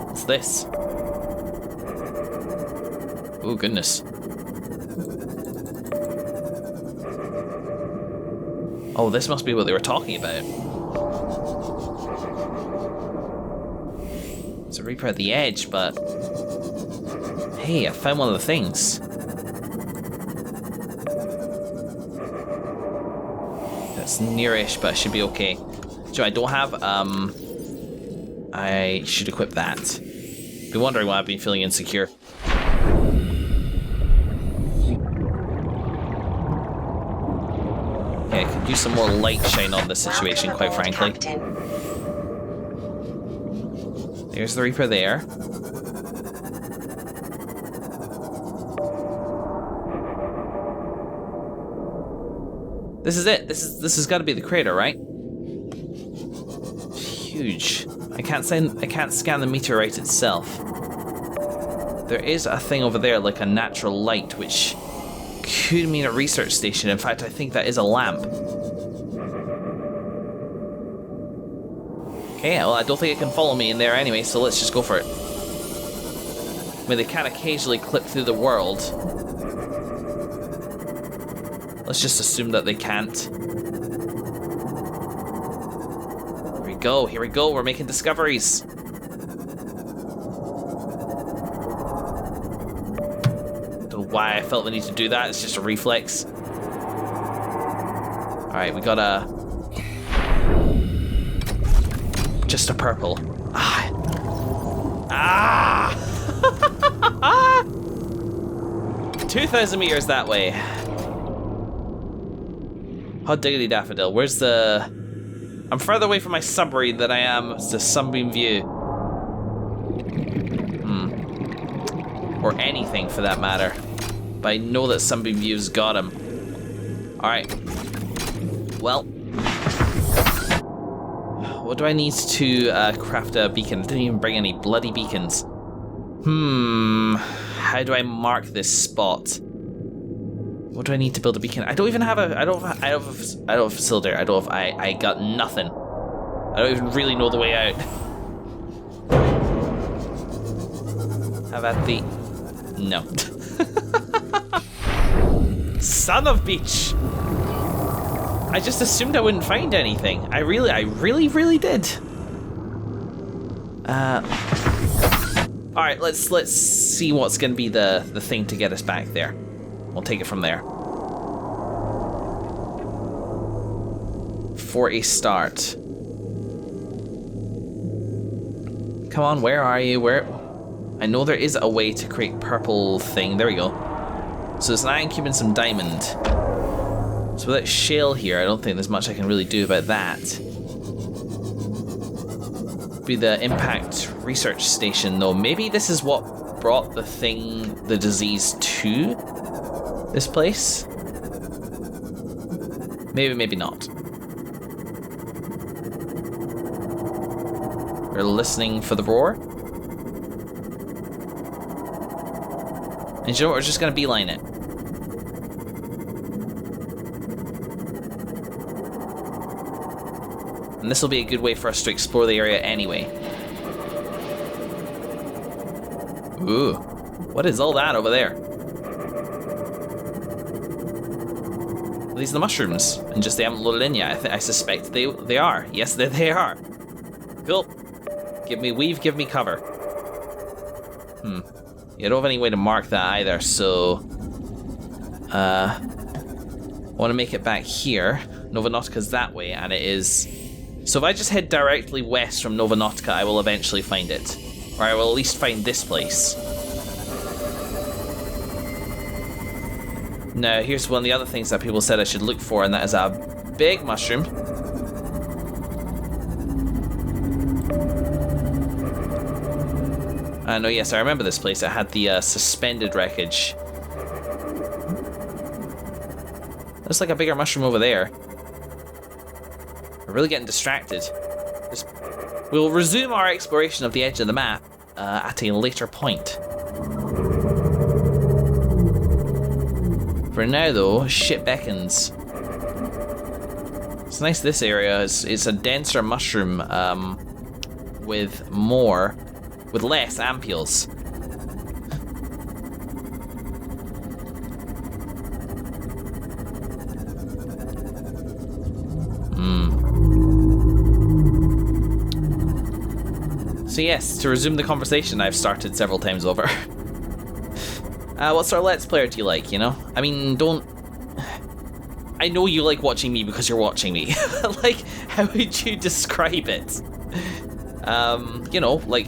What's this? Oh, goodness. Oh, this must be what they were talking about. It's a Reaper at the edge, but... Hey, I found one of the things. That's nearish, but I should be okay. So I don't have, I should equip that. Been wondering why I've been feeling insecure. Okay, I could use some more light shine on this situation, quite frankly. There's the Reaper there. This is it. This has got to be the crater, right? Huge. I can't scan the meteorite itself. There is a thing over there, like a natural light, which could mean a research station. In fact, I think that is a lamp. Okay, well, I don't think it can follow me in there anyway, so let's just go for it. I mean, they can occasionally clip through the world. Let's just assume that they can't. Here we go, we're making discoveries. Don't know why I felt the need to do that, it's just a reflex. Alright, we got just a purple. Ah! 2,000 meters that way. Hot diggity daffodil, where's the... I'm further away from my submarine than I am the sunbeam view. Or anything for that matter. But I know that sunbeam view's got him. Alright. Well. What do I need to craft a beacon? I didn't even bring any bloody beacons. How do I mark this spot? What do I need to build a beacon? I don't even have a. I don't have a facilitator. I got nothing. I don't even really know the way out. Have at the. No. Son of beach. I just assumed I wouldn't find anything. I really did. All right, let's see what's gonna be the thing to get us back there. We'll take it from there. For a start. Come on, where are you? Where? I know there is a way to create purple thing. There we go. So it's an iron cube and some diamond. So without shale here, I don't think there's much I can really do about that. Be the impact research station though. Maybe this is what brought the disease to this place? Maybe, maybe not. We're listening for the roar. And you know what? We're just gonna beeline it. And this will be a good way for us to explore the area anyway. Ooh, what is all that over there? These are the mushrooms, and just they haven't loaded in yet. I suspect they are. Yes, they are. Cool. Give me weave, give me cover. You don't have any way to mark that either, so... I want to make it back here. Subnautica's that way, and it is... So if I just head directly west from Subnautica, I will eventually find it. Or I will at least find this place. Now, here's one of the other things that people said I should look for, and that is a big mushroom. No, yes, I remember this place. It had the suspended wreckage. Looks like a bigger mushroom over there. We're really getting distracted. We'll resume our exploration of the edge of the map at a later point. For now, though, shit beckons. There's What's nice this area is it's a denser mushroom with less ampules. So yes, to resume the conversation I've started several times over. What sort of Let's Player do you like, you know? I mean, I know you like watching me because you're watching me. Like, how would you describe it? You know, like,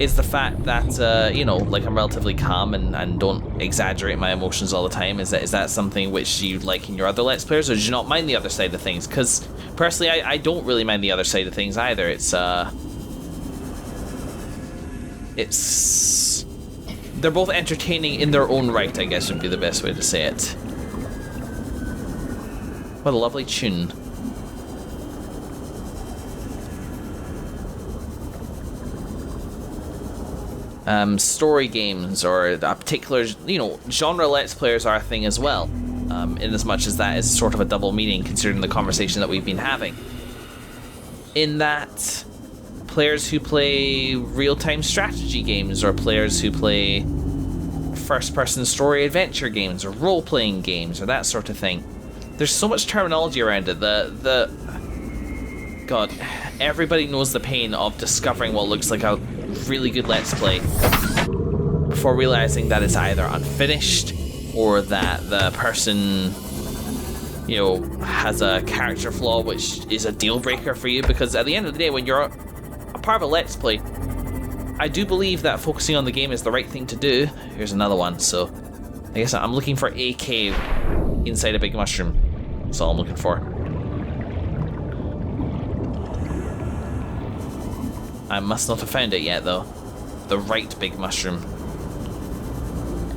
is the fact that, you know, like I'm relatively calm and don't exaggerate my emotions all the time, is that something which you like in your other Let's Players, or do you not mind the other side of things? Because, personally, I don't really mind the other side of things either. They're both entertaining in their own right, I guess would be the best way to say it. What a lovely tune. Story games, or a particular, you know, genre Let's Players are a thing as well, in as much as that is sort of a double meaning considering the conversation that we've been having. In that, players who play real-time strategy games, or players who play first-person story adventure games, or role-playing games, or that sort of thing. There's so much terminology around it. God, everybody knows the pain of discovering what looks like a really good Let's Play before realizing that it's either unfinished or that the person, you know, has a character flaw which is a deal breaker for you. Because at the end of the day, when you're a part of a Let's Play, I do believe that focusing on the game is the right thing to do. Here's another one, so I guess I'm looking for a cave inside a big mushroom. That's all I'm looking for. I must not have found it yet, though. The right big mushroom.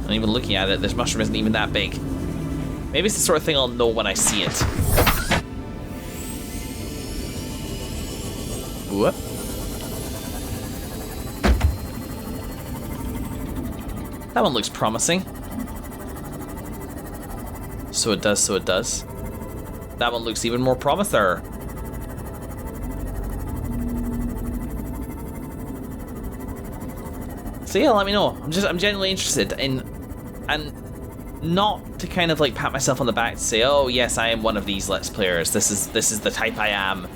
And even looking at it, this mushroom isn't even that big. Maybe it's the sort of thing I'll know when I see it. Whoop. That one looks promising. So it does, so it does. That one looks even more promiser. So yeah, let me know. I'm genuinely interested in, and not to kind of like pat myself on the back to say, oh yes, I am one of these Let's Players. This is the type I am.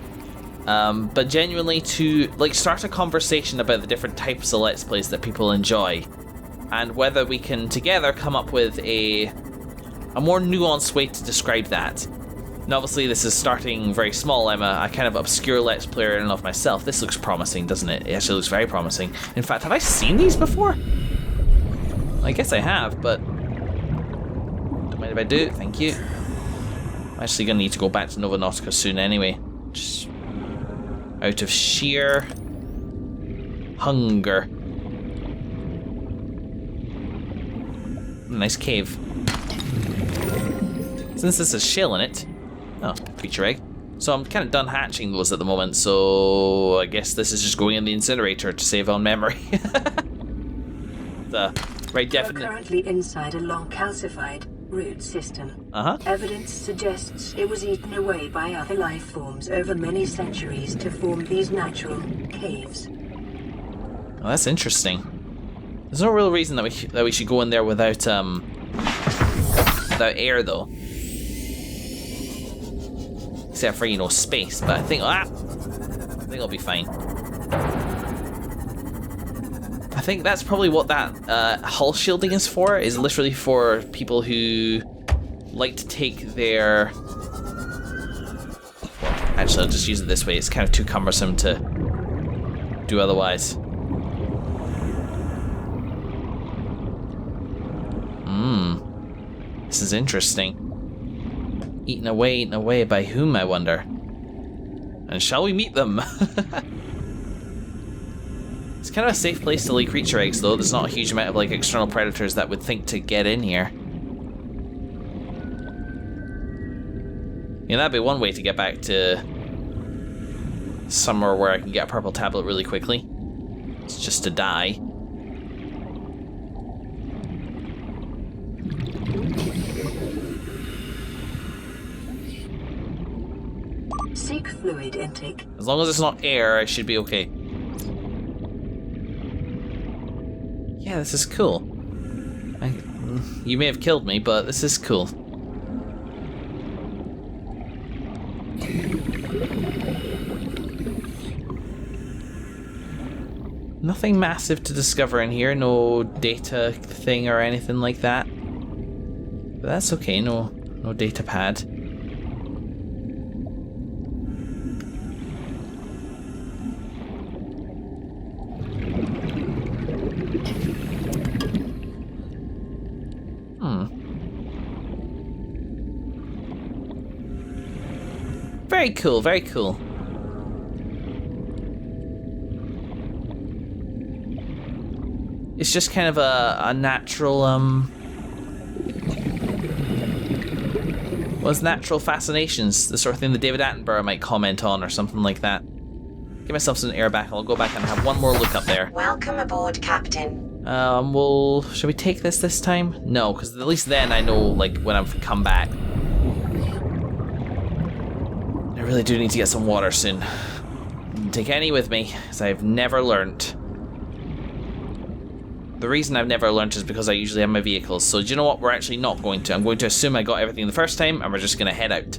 But genuinely to like start a conversation about the different types of Let's Plays that people enjoy, and whether we can together come up with a more nuanced way to describe that. And obviously this is starting very small. I'm a kind of obscure Let's Player in and of myself. This looks promising, doesn't it? It actually looks very promising. In fact, have I seen these before? I guess I have, but don't mind if I do, thank you. I'm actually going to need to go back to Subnautica soon anyway. Just out of sheer hunger. Nice cave. Since this is shell in it, oh, creature egg. So I'm kind of done hatching those at the moment, so I guess this is just going in the incinerator to save on memory. The right definite. We're currently inside a long calcified root system. Uh-huh. Evidence suggests it was eaten away by other life forms over many centuries to form these natural caves. Oh, that's interesting. There's no real reason that we should go in there without air though. Except for, you know, space, but I think I'll be fine. I think that's probably what that hull shielding is for, is literally for people who like to take their... Well, actually, I'll just use it this way. It's kind of too cumbersome to do otherwise. This is interesting. Eaten away, by whom, I wonder? And shall we meet them? It's kind of a safe place to lay creature eggs, though. There's not a huge amount of like external predators that would think to get in here. Yeah, that'd be one way to get back to somewhere where I can get a purple tablet really quickly. It's just to die. Seek fluid intake. As long as it's not air, I should be okay. Yeah, this is cool. You may have killed me, but this is cool. Nothing massive to discover in here, no data thing or anything like that. But that's okay, no data pad. Very cool, very cool. It's just kind of a natural, what's natural fascinations, the sort of thing that David Attenborough might comment on or something like that. Give myself some air back, I'll go back and have one more look up there. Welcome aboard, Captain. Should we take this time? No, because at least then I know, like, when I've come back. I really do need to get some water soon. Didn't take any with me, because I've never learnt. The reason I've never learnt is because I usually have my vehicles, so do you know what? We're actually not going to. I'm going to assume I got everything the first time, and we're just going to head out.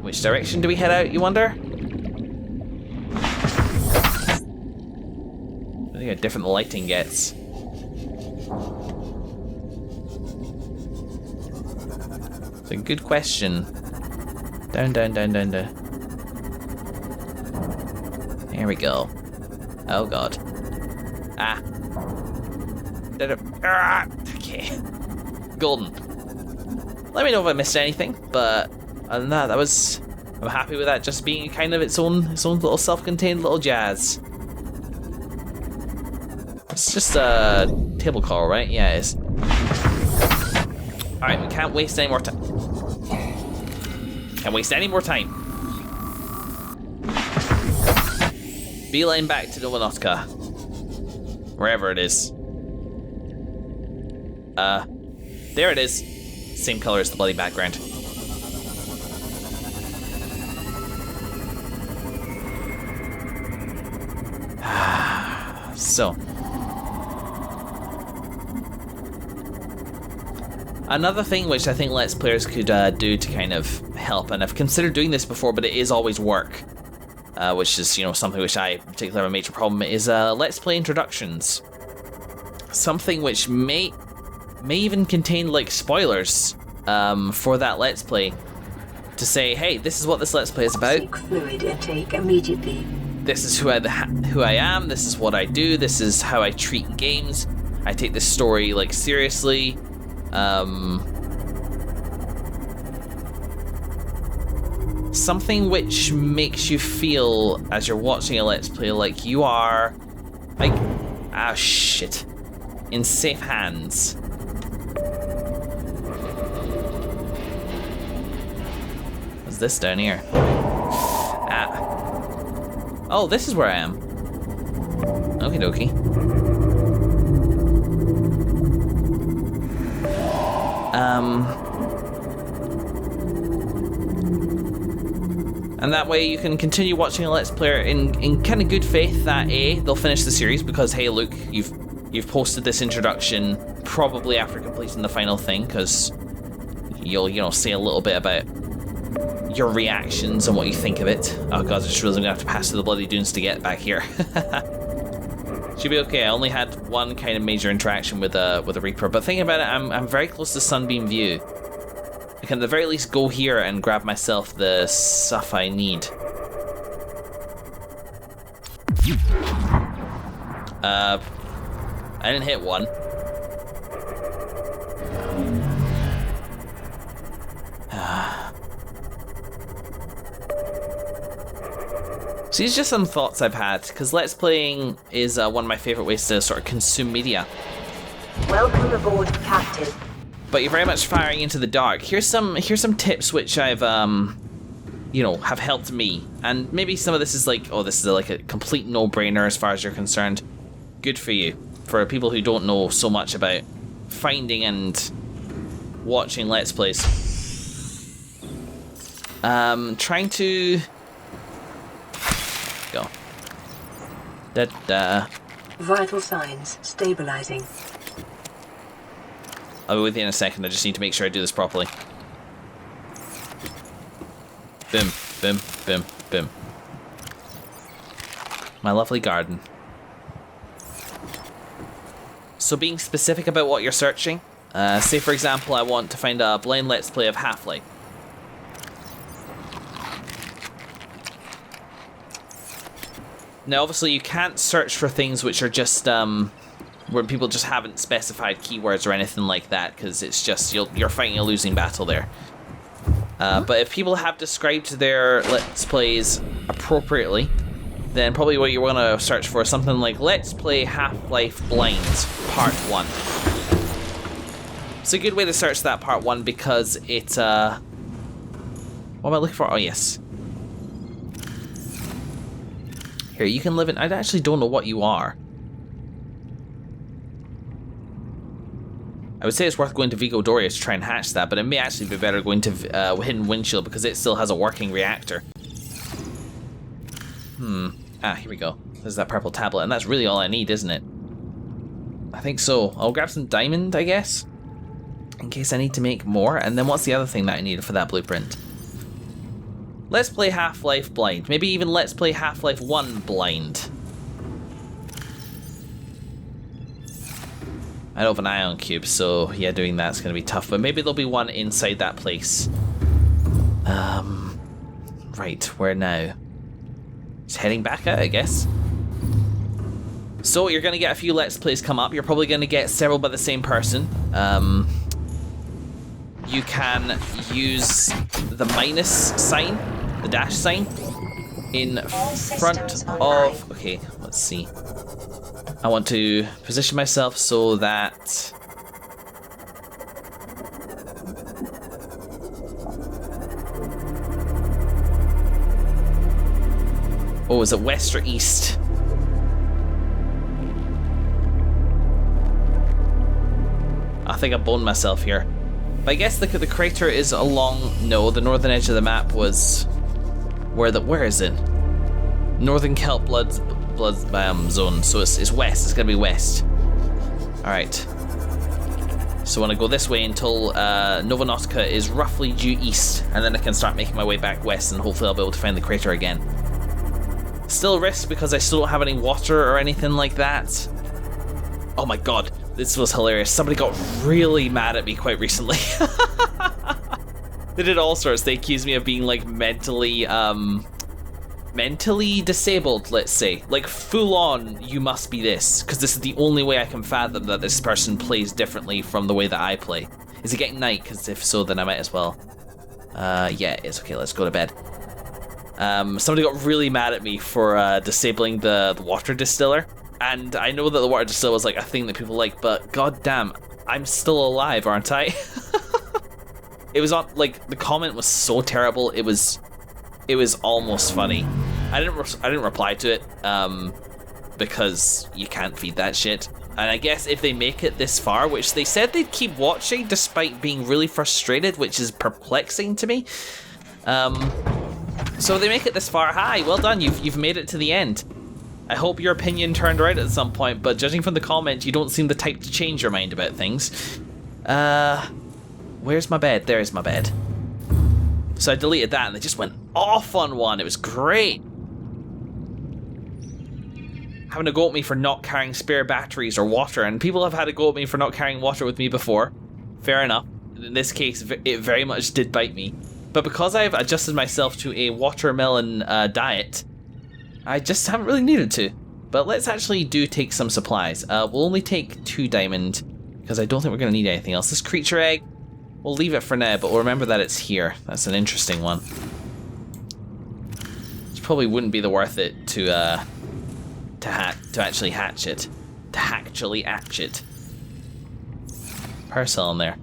Which direction do we head out, you wonder? I think how different the lighting gets. It's a good question. Down, down, down, down, down. There we go. Oh god. Ah. Okay. Golden. Let me know if I missed anything, but other than that, I'm happy with that just being kind of its own little self-contained little jazz. It's just a table call, right? Yeah, it is. Alright, we can't waste any more time. Can't waste any more time. Beeline back to Subnautica. Wherever it is. There it is. Same color as the bloody background. So. Another thing which I think Let's Players could do to kind of help, and I've considered doing this before, but it is always work, which is, something which I particularly have a major problem, is Let's Play introductions. Something which may even contain, like, spoilers for that Let's Play. To say, hey, this is what this Let's Play is about. Seek fluid intake immediately. This is who I am, this is what I do, this is how I treat games. I take this story, like, seriously. Something which makes you feel, as you're watching a Let's Play, like you are, like, shit, in safe hands. What's this down here? Oh, this is where I am. Okie dokie. And that way you can continue watching a Let's Player in kind of good faith that A, they'll finish the series because, hey, look, you've posted this introduction probably after completing the final thing, because you'll say a little bit about your reactions and what you think of it. Oh god, I just realized I'm gonna have to pass through the bloody dunes to get back here. Should be okay. I only had one kind of major interaction with a Reaper, but thinking about it, I'm very close to Sunbeam View. I can at the very least go here and grab myself the stuff I need. I didn't hit one. So these are just some thoughts I've had, because Let's Playing is one of my favourite ways to sort of consume media. Welcome aboard, Captain. But you're very much firing into the dark. Here's some tips which I've have helped me, and maybe some of this is like, oh, this is like a complete no-brainer as far as you're concerned. Good for you. For people who don't know so much about finding and watching Let's Plays. Trying to... Go. Da-da. Vital signs stabilizing. I'll be with you in a second. I just need to make sure I do this properly. Boom, boom, boom, boom. My lovely garden. So being specific about what you're searching. Say for example I want to find a blind let's play of Half-Life. Now obviously you can't search for things which are just where people just haven't specified keywords or anything like that, because it's just you're fighting a losing battle there. But if people have described their let's plays appropriately, then probably what you want to search for is something like Let's Play Half-Life Blind Part 1. It's a good way to search that Part 1 because it, what am I looking for? Oh, yes. Here, you can live in... I actually don't know what you are. I would say it's worth going to Vigo Doria to try and hatch that, but it may actually be better going to Hidden Windshield because it still has a working reactor. Ah, here we go. There's that purple tablet, and that's really all I need, isn't it? I think so. I'll grab some diamond, I guess, in case I need to make more. And then what's the other thing that I needed for that blueprint? Let's play Half-Life Blind. Maybe even Let's Play Half-Life 1 Blind. I don't have an ion cube, so yeah, doing that's going to be tough. But maybe there'll be one inside that place. Right, where now? Just heading back out, I guess. So you're going to get a few Let's Plays come up. You're probably going to get several by the same person. You can use the minus sign, the dash sign, in front of... Okay, let's see. I want to position myself so that... Oh, is it west or east? I think I boned myself here. But I guess the crater is along... No, the northern edge of the map was... Where is it? Northern Kelp blood zone. So it's west. It's gonna be west. Alright. So I want to go this way until Subnautica is roughly due east. And then I can start making my way back west and hopefully I'll be able to find the crater again. Still a risk because I still don't have any water or anything like that. Oh my god, this was hilarious. Somebody got really mad at me quite recently. They did all sorts. They accused me of being like mentally disabled, let's say. Like full on, you must be this. Because this is the only way I can fathom that this person plays differently from the way that I play. Is it getting night? Because if so, then I might as well. Yeah, it is. Okay, let's go to bed. Somebody got really mad at me for disabling the water distiller, and I know that the water distiller was like a thing that people like, but goddamn, I'm still alive, aren't I? It was on like the comment was so terrible. It was almost funny. I didn't reply to it because you can't feed that shit. And I guess if they make it this far, which they said they'd keep watching despite being really frustrated, which is perplexing to me. So they make it this far. Hi, well done. You've made it to the end. I hope your opinion turned right at some point, but judging from the comments, you don't seem the type to change your mind about things. Where's my bed? There's my bed. So I deleted that and they just went off on one. It was great. Having a go at me for not carrying spare batteries or water, and people have had a go at me for not carrying water with me before. Fair enough. In this case, it very much did bite me. But because I've adjusted myself to a watermelon diet, I just haven't really needed to. But let's actually take some supplies. We'll only take 2 diamond, because I don't think we're going to need anything else. This creature egg, we'll leave it for now, but we'll remember that it's here. That's an interesting one. It probably wouldn't be worth it to actually hatch it. To actually hatch it. Power cell in there.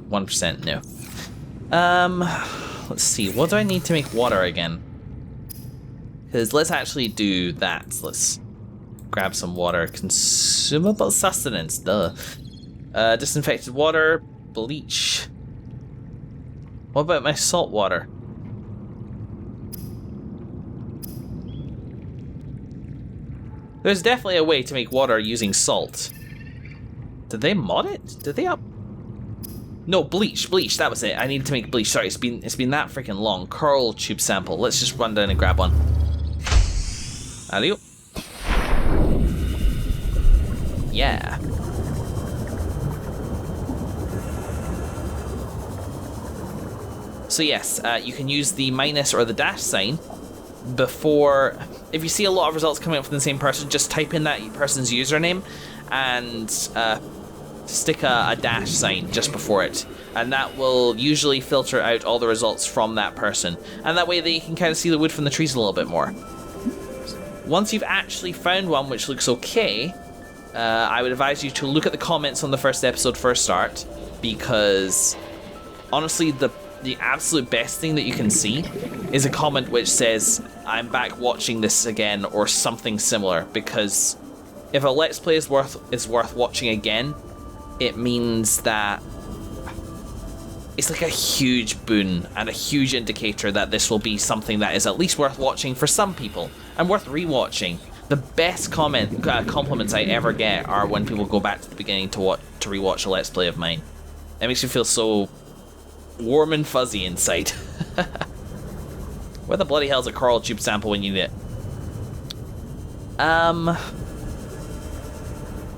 1%, no. Let's see, what do I need to make water again? Because let's actually do that. Let's grab some water. Consumable sustenance, duh. Disinfected water, bleach. What about my salt water? There's definitely a way to make water using salt. Did they mod it? Did they up? No, bleach, that was it. I needed to make bleach. Sorry, it's been that freaking long. Coral tube sample. Let's just run down and grab one. Alley. Yeah. So yes, you can use the minus or the dash sign before. If you see a lot of results coming up from the same person, just type in that person's username and stick a dash sign just before it, and that will usually filter out all the results from that person, and that way that you can kind of see the wood from the trees a little bit more. Once you've actually found one which looks okay, I would advise you to look at the comments on the first episode for a start, because honestly the absolute best thing that you can see is a comment which says, "I'm back watching this again," or something similar, because if a Let's Play is worth watching again, it means that it's like a huge boon and a huge indicator that this will be something that is at least worth watching for some people and worth rewatching. The best compliments I ever get are when people go back to the beginning to rewatch a Let's Play of mine. It makes me feel so warm and fuzzy inside. Where the bloody hell's a coral tube sample when you need it?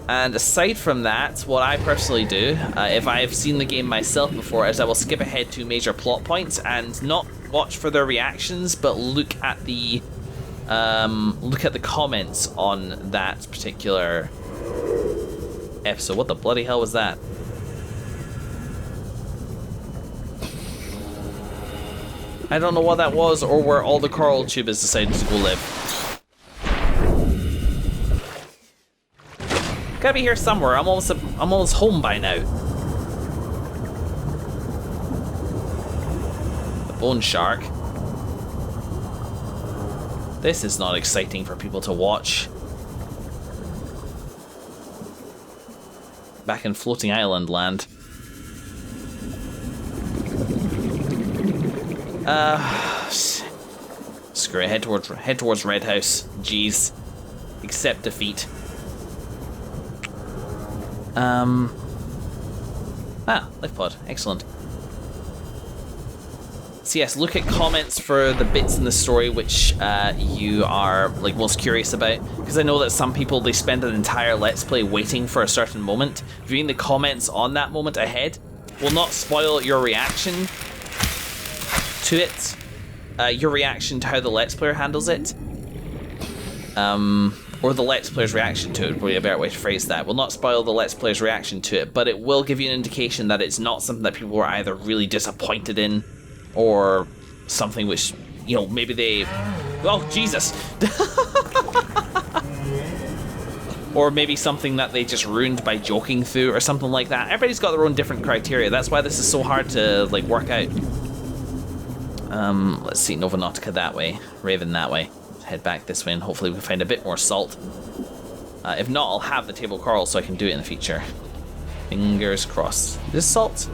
And aside from that, what I personally do, if I've seen the game myself before, is I will skip ahead to major plot points and not watch for their reactions, but look at the comments on that particular episode. What the bloody hell was that? I don't know what that was, or where all the coral tubers decided to go live. Gotta be here somewhere. I'm almost home by now. The bone shark. This is not exciting for people to watch. Back in floating island land. Screw it. Head towards Red House. Jeez. Accept defeat. Life pod. Excellent. So yes, look at comments for the bits in the story which you are like most curious about, because I know that some people, they spend an entire Let's Play waiting for a certain moment. Viewing the comments on that moment ahead will not spoil your reaction to it. Your reaction to how the Let's Player handles it. Or the Let's Player's reaction to it, would be a better way to phrase that. Will not spoil the Let's Player's reaction to it, but it will give you an indication that it's not something that people were either really disappointed in, or something which, you know, maybe they... Oh, Jesus! Or maybe something that they just ruined by joking through, or something like that. Everybody's got their own different criteria. That's why this is so hard to, like, work out. Let's see, Subnautica that way, Raven that way. Head back this way and hopefully we can find a bit more salt. If not, I'll have the table coral so I can do it in the future. Fingers crossed. Is this salt?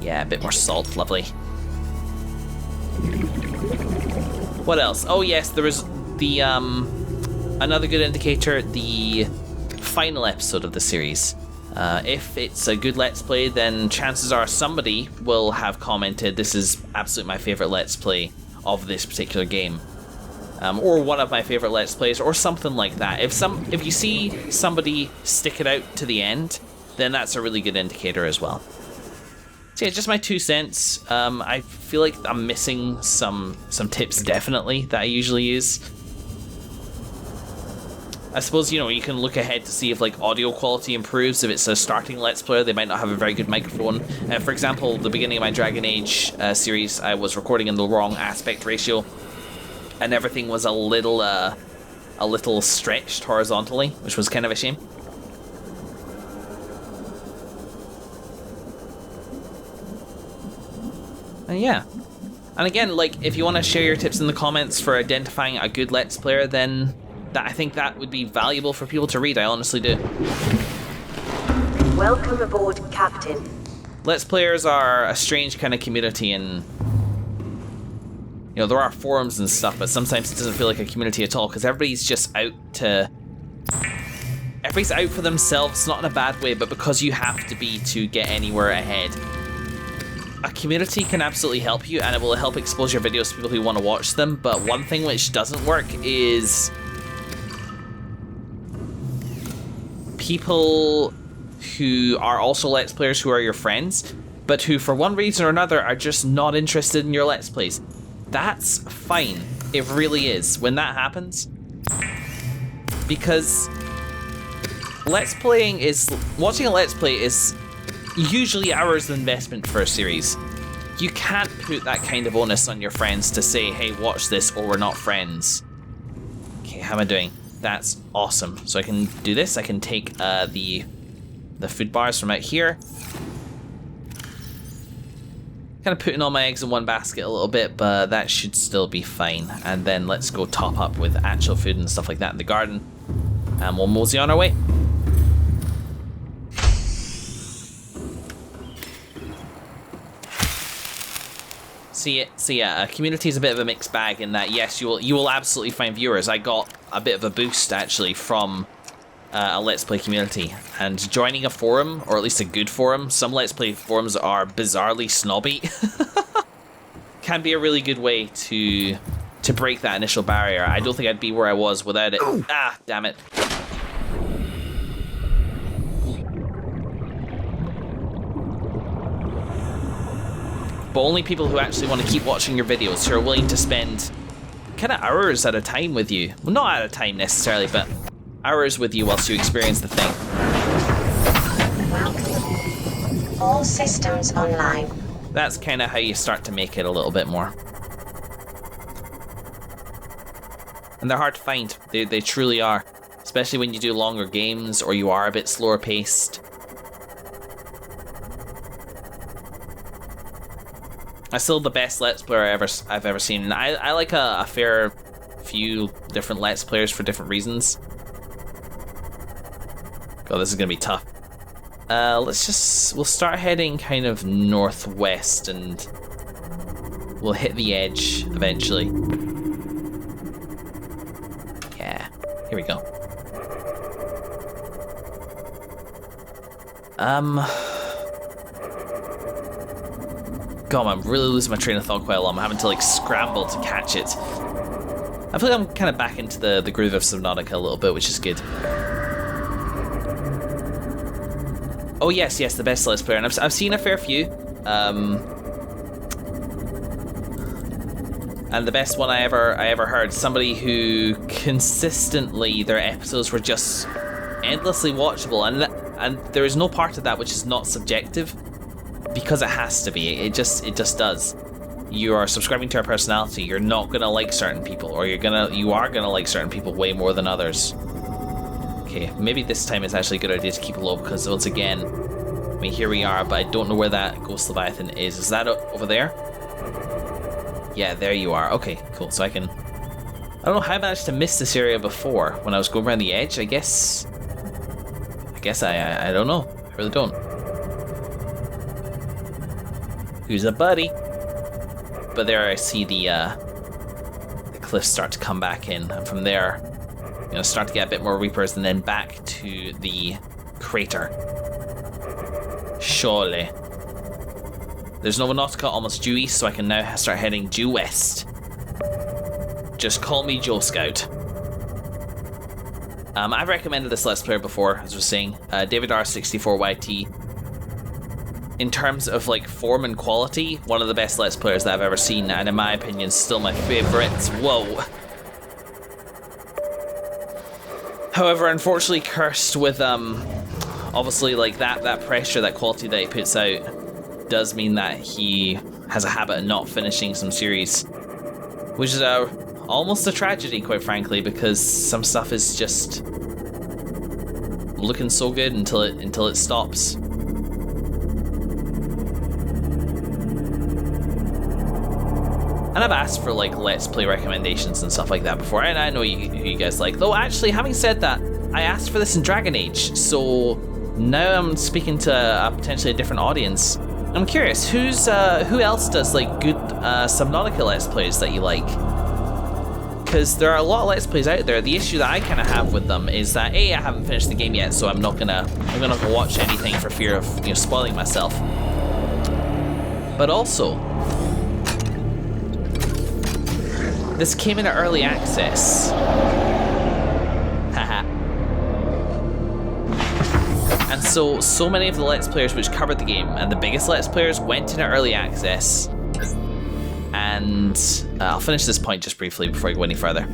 Yeah, a bit more salt. Lovely. What else? Oh yes, there was the another good indicator, the final episode of the series. If it's a good Let's Play, then chances are somebody will have commented, "This is absolutely my favourite Let's Play of this particular game." Or one of my favorite Let's Plays, or something like that. If you see somebody stick it out to the end, then that's a really good indicator as well. So yeah, just my 2 cents. I feel like I'm missing some tips definitely that I usually use. I suppose, you know, you can look ahead to see if like audio quality improves. If it's a starting Let's Player, they might not have a very good microphone. For example, the beginning of my Dragon Age series, I was recording in the wrong aspect ratio, and everything was a little stretched horizontally, which was kind of a shame. And yeah. And again, like, if you want to share your tips in the comments for identifying a good Let's Player, then I think that would be valuable for people to read. I honestly do. Welcome aboard, Captain. Let's Players are a strange kind of community, and you know, there are forums and stuff, but sometimes it doesn't feel like a community at all because everybody's just out to... Everybody's out for themselves, not in a bad way, but because you have to be to get anywhere ahead. A community can absolutely help you, and it will help expose your videos to people who want to watch them, but one thing which doesn't work is people who are also Let's Players who are your friends, but who for one reason or another are just not interested in your Let's Plays. That's fine. It really is when that happens. Because watching a Let's Play is usually hours of investment for a series. You can't put that kind of onus on your friends to say, hey, watch this or we're not friends. Okay, how am I doing? That's awesome. So I can do this. I can take the food bars from out here. Kind of putting all my eggs in one basket a little bit, but that should still be fine. And then let's go top up with actual food and stuff like that in the garden. And we'll mosey on our way. So yeah, community is a bit of a mixed bag in that, yes, you will absolutely find viewers. I got a bit of a boost, actually, from a Let's Play community. And joining a forum, or at least a good forum, some Let's Play forums are bizarrely snobby, can be a really good way to break that initial barrier. I don't think I'd be where I was without it. Ooh. Ah, damn it. But only people who actually want to keep watching your videos, who are willing to spend kind of hours at a time with you. Well, not at a time necessarily, but hours with you whilst you experience the thing. All systems online. That's kind of how you start to make it a little bit more. And they're hard to find. They truly are. Especially when you do longer games or you are a bit slower paced. I'm still the best Let's Player I've ever seen. And I like a fair few different Let's Players for different reasons. God, this is gonna be tough. We'll start heading kind of northwest and we'll hit the edge eventually. Yeah, here we go. God, I'm really losing my train of thought quite a lot. I'm having to like scramble to catch it. I feel like I'm kind of back into the groove of Subnautica a little bit, which is good. Oh yes, the best Let's Player, and I've seen a fair few. And the best one I ever heard, somebody who consistently their episodes were just endlessly watchable, and there is no part of that which is not subjective. Because it has to be. It just does. You are subscribing to our personality. You're not gonna like certain people, or you are gonna like certain people way more than others. Okay, maybe this time it's actually a good idea to keep it low because once again, I mean, here we are, but I don't know where that Ghost Leviathan is. Is that over there? Yeah, there you are. Okay, cool. So I don't know how I managed to miss this area before when I was going around the edge. I guess I don't know. I really don't. Who's a buddy? But there I see the cliffs start to come back in, and from there, you know, start to get a bit more reapers, and then back to the crater. Surely. There's Subnautica almost due east, so I can now start heading due west. Just call me Joe Scout. I've recommended this Let's Player before, as I was saying. David R64YT. In terms of like form and quality, one of the best Let's Players that I've ever seen, and in my opinion, still my favourites. Whoa. However, unfortunately cursed with obviously like that pressure, that quality that he puts out does mean that he has a habit of not finishing some series, which is almost a tragedy, quite frankly, because some stuff is just looking so good until it stops. And I've asked for like Let's Play recommendations and stuff like that before, and I know you guys like. Though actually, having said that, I asked for this in Dragon Age, so now I'm speaking to potentially a different audience. I'm curious, who else does like good Subnautica Let's Plays that you like? Because there are a lot of Let's Plays out there. The issue that I kind of have with them is that A, I haven't finished the game yet, so I'm not gonna watch anything for fear of spoiling myself. But also, this came in early access. Haha. And so many of the Let's Players which covered the game, and the biggest Let's Players, went into early access. And I'll finish this point just briefly before I go any further.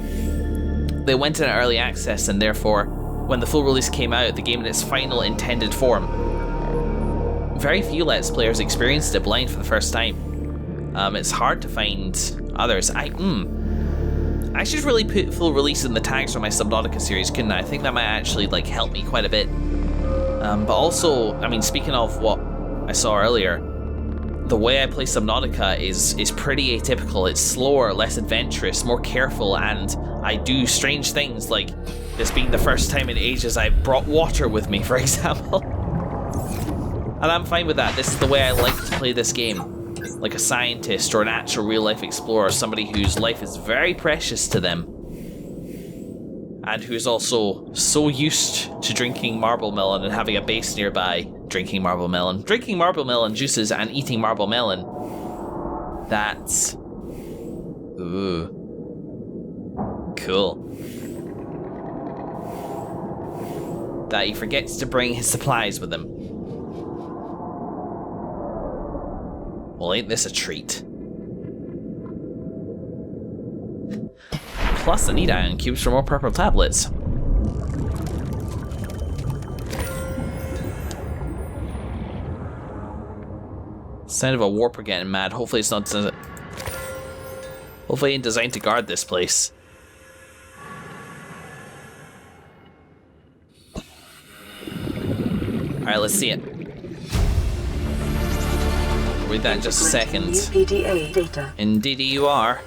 They went into early access, and therefore, when the full release came out, the game in its final intended form, very few Let's Players experienced it blind for the first time. It's hard to find others. I should really put full release in the tags for my Subnautica series, couldn't I? I think that might actually like help me quite a bit. But also, I mean, speaking of what I saw earlier, the way I play Subnautica is pretty atypical. It's slower, less adventurous, more careful, and I do strange things, like this being the first time in ages I brought water with me, for example. And I'm fine with that. This is the way I like to play this game. Like a scientist or an actual real-life explorer, somebody whose life is very precious to them, and who's also so used to drinking marble melon and having a base nearby, drinking marble melon juices and eating marble melon, that's... ooh. Cool. That he forgets to bring his supplies with him. Well, ain't this a treat? Plus, I need ion cubes for more purple tablets. Sound of a warper getting mad. Hopefully it's not... hopefully it ain't designed to guard this place. Alright, let's see it. Read that in just a second. PDA data. Indeed you are.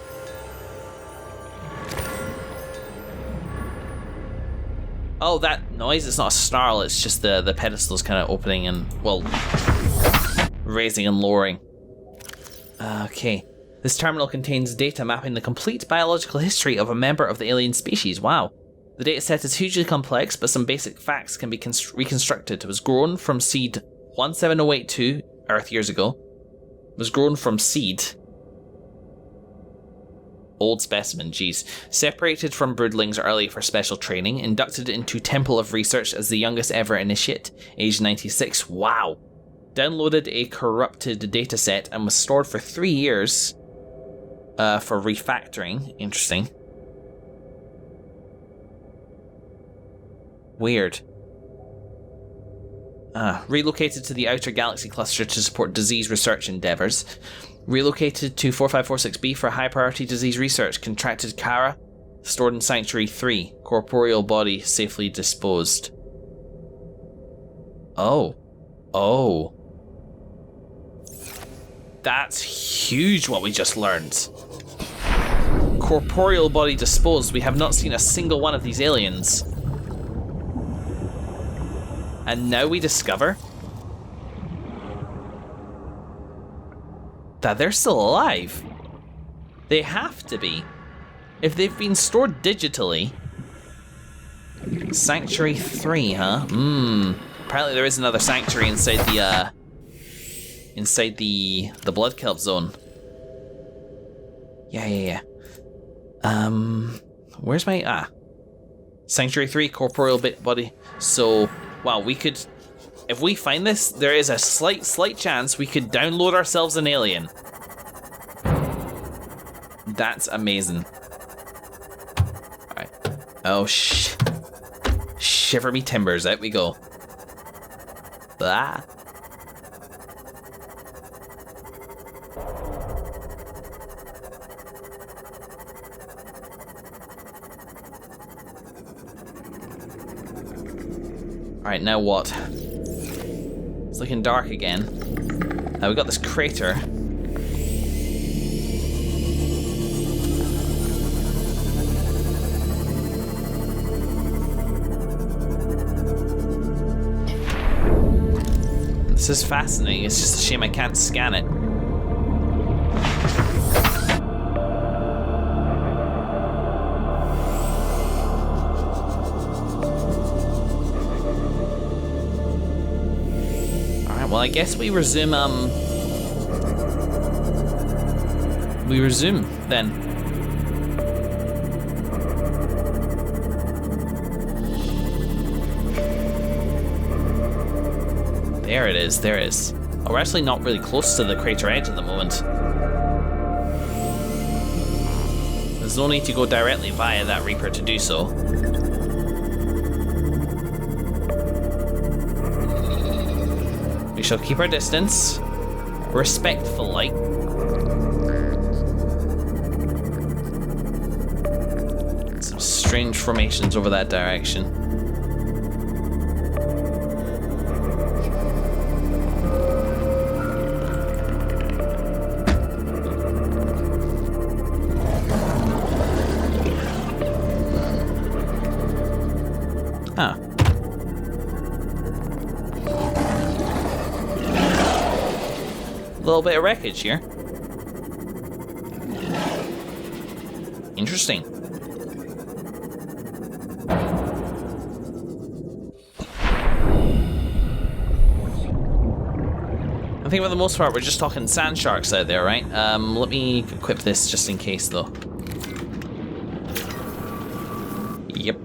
Oh, that noise, it's not a snarl, it's just the pedestals kind of opening and, well, raising and lowering. Okay. This terminal contains data mapping the complete biological history of a member of the alien species. Wow. The dataset is hugely complex, but some basic facts can be reconstructed. It was grown from seed 17082 Earth years ago. It was grown from seed. Old specimen, geez. Separated from broodlings early for special training, inducted into Temple of Research as the youngest ever initiate, age 96. Wow. Downloaded a corrupted dataset and was stored for 3 years for refactoring. Interesting. Weird. Relocated to the Outer Galaxy Cluster to support disease research endeavors. Relocated to 4546B for high priority disease research. Contracted Kara. Stored in Sanctuary 3. Corporeal body safely disposed. Oh. Oh. That's huge what we just learned. Corporeal body disposed. We have not seen a single one of these aliens. And now we discover that they're still alive. They have to be. If they've been stored digitally. Sanctuary 3, huh? Apparently there is another sanctuary inside the blood kelp zone. Yeah. Where's my Sanctuary 3, corporeal body. So, wow, we could, if we find this, there is a slight chance we could download ourselves an alien. That's amazing. Alright. Oh, shiver me timbers, out we go. Blah. Alright, now what? It's looking dark again. Now we got this crater. This This is fascinating. It's just a shame I can't scan it. Alright, well I guess we resume then. There it is, there it is. Oh, we're actually not really close to the crater edge at the moment. There's no need to go directly via that Reaper to do so. We shall keep our distance. Respectful like. Some strange formations over that direction. Huh. A little bit of wreckage here. Interesting. I think for the most part we're just talking sand sharks out there, right? Let me equip this just in case though. Yep.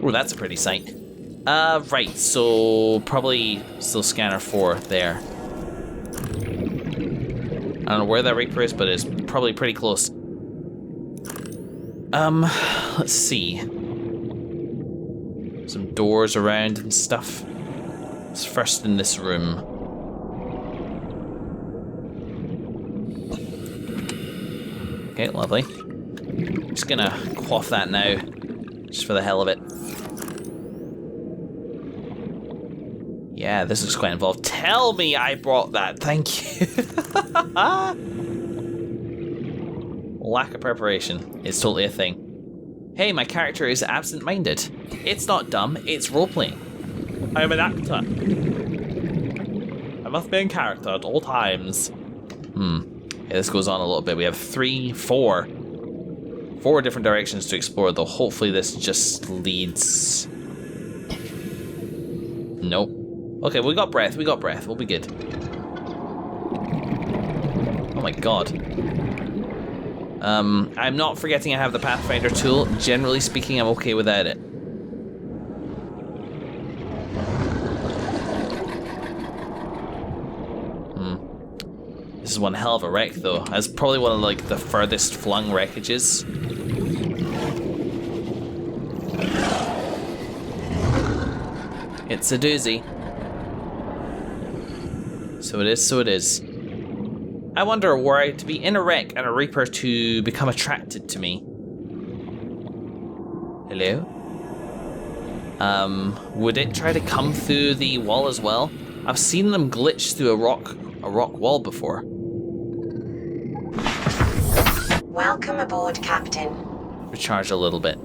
Oh, that's a pretty sight. Right, so probably still scanner 4 there. I don't know where that Reaper is, but it's probably pretty close. Let's see. Some doors around and stuff. It's first in this room. Okay, lovely. Just gonna quaff that now, just for the hell of it. Yeah, this is quite involved. Tell me I brought that, thank you. Lack of preparation is totally a thing. Hey, my character is absent-minded. It's not dumb, it's role-playing. I am an actor. I must be in character at all times. Yeah, this goes on a little bit. We have 4 different directions to explore, though hopefully this just leads... Nope. Okay, we got breath, we'll be good. Oh my god. I'm not forgetting I have the Pathfinder tool. Generally speaking, I'm okay without it. This is one hell of a wreck, though. That's probably one of like the furthest flung wreckages. It's a doozy. So it is, so it is. I wonder, were I to be in a wreck and a Reaper to become attracted to me? Hello? Would it try to come through the wall as well? I've seen them glitch through a rock wall before. Welcome aboard, Captain. Recharge a little bit.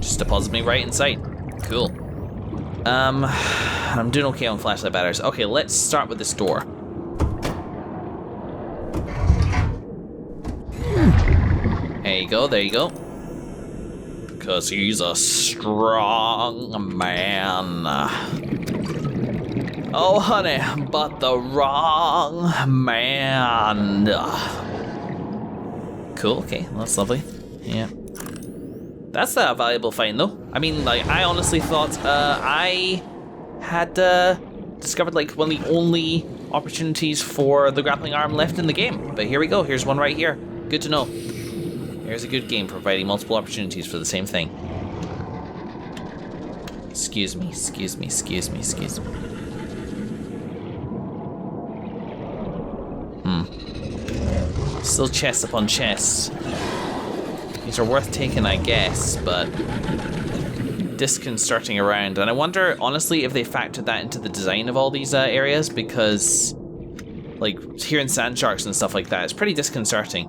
Just deposit me right inside. Cool. I'm doing okay on flashlight batteries. Okay, let's start with this door. There you go, there you go. Because he's a strong man. Oh, honey, but the wrong man. Cool, okay, that's lovely. Yeah. That's a valuable find, though. I mean, like, I honestly thought I had discovered, like, one of the only opportunities for the grappling arm left in the game. But here we go. Here's one right here. Good to know. Here's a good game providing multiple opportunities for the same thing. Excuse me, excuse me, excuse me, excuse me. Still chests upon chests. These are worth taking, I guess, but disconcerting around. And I wonder, honestly, if they factored that into the design of all these areas, because, like, here in sand sharks and stuff like that, it's pretty disconcerting.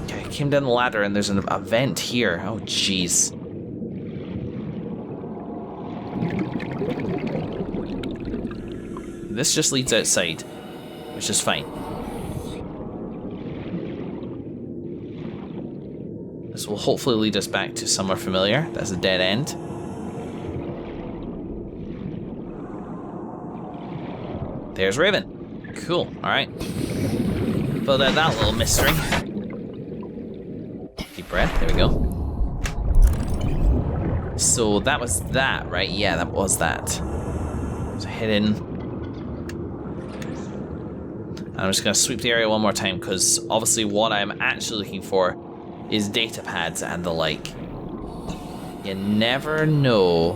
Okay, I came down the ladder and there's a vent here. Oh, jeez. This just leads outside, which is fine. This will hopefully lead us back to somewhere familiar. That's a dead end. There's Raven. Cool, alright. Filled out that little mystery. Deep breath, there we go. So that was that, right? Yeah, that was that. So head in. I'm just gonna sweep the area one more time because obviously what I'm actually looking for is data pads and the like. You never know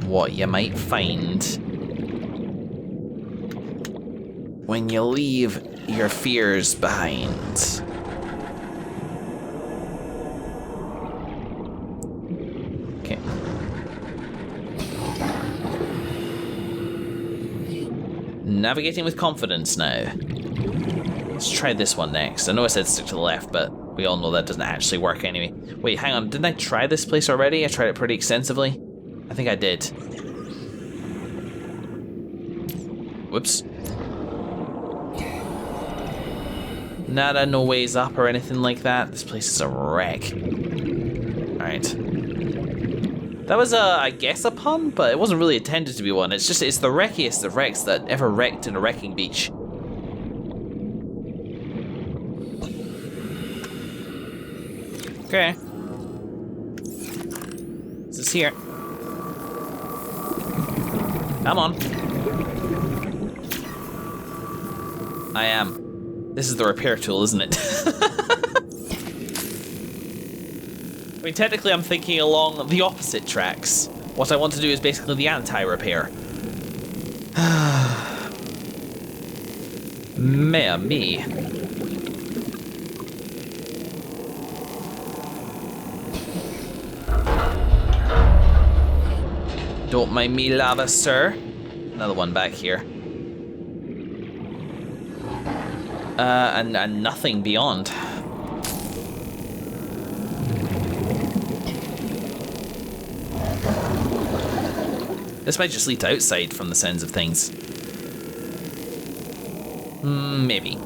what you might find when you leave your fears behind. Okay. Navigating with confidence now. Let's try this one next. I know I said stick to the left, but we all know that doesn't actually work anyway. Wait, hang on. Didn't I try this place already? I tried it pretty extensively. I think I did. Whoops. Nada, no ways up or anything like that. This place is a wreck. Alright. That was, I guess, a pun, but it wasn't really intended to be one. It's just, it's the wreckiest of wrecks that ever wrecked in a wrecking beach. Okay. This is here. Come on. I am. This is the repair tool, isn't it? I mean, technically I'm thinking along the opposite tracks. What I want to do is basically the anti-repair. Mea me. Don't mind me, lava, sir. Another one back here. And nothing beyond. This might just lead to outside from the sounds of things. Maybe.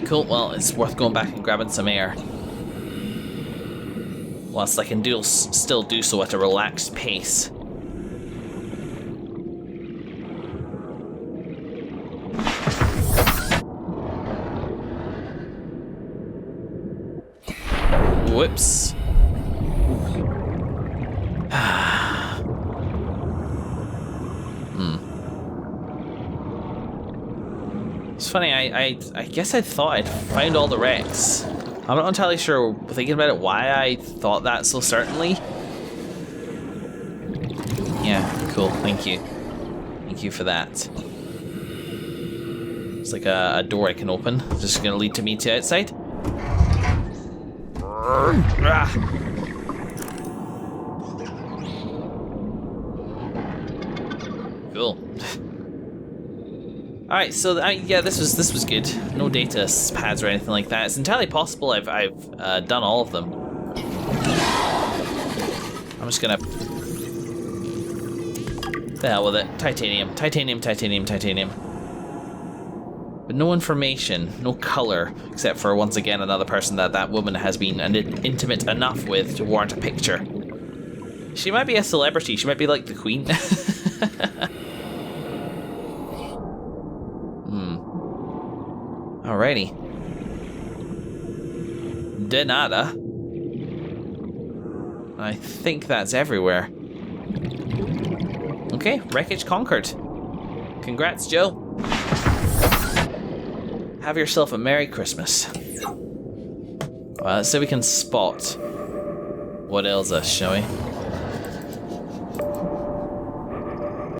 Cool, well, it's worth going back and grabbing some air. Whilst I can still do so at a relaxed pace. Whoops. It's funny, I guess I thought I'd found all the wrecks. I'm not entirely sure, thinking about it, why I thought that so certainly. Yeah, cool, thank you. Thank you for that. It's like a door I can open. Is this gonna lead to me to outside? Cool. Alright, so yeah, this was good. No data pads or anything like that. It's entirely possible I've done all of them. I'm just gonna... The hell with it. Titanium, titanium, titanium, titanium. But no information, no color, except for, once again, another person that woman has been intimate enough with to warrant a picture. She might be a celebrity. She might be like the Queen. Alrighty. De nada. I think that's everywhere. Okay, wreckage conquered. Congrats, Joe. Have yourself a Merry Christmas. Well, let's see if we can spot what ails us, shall we?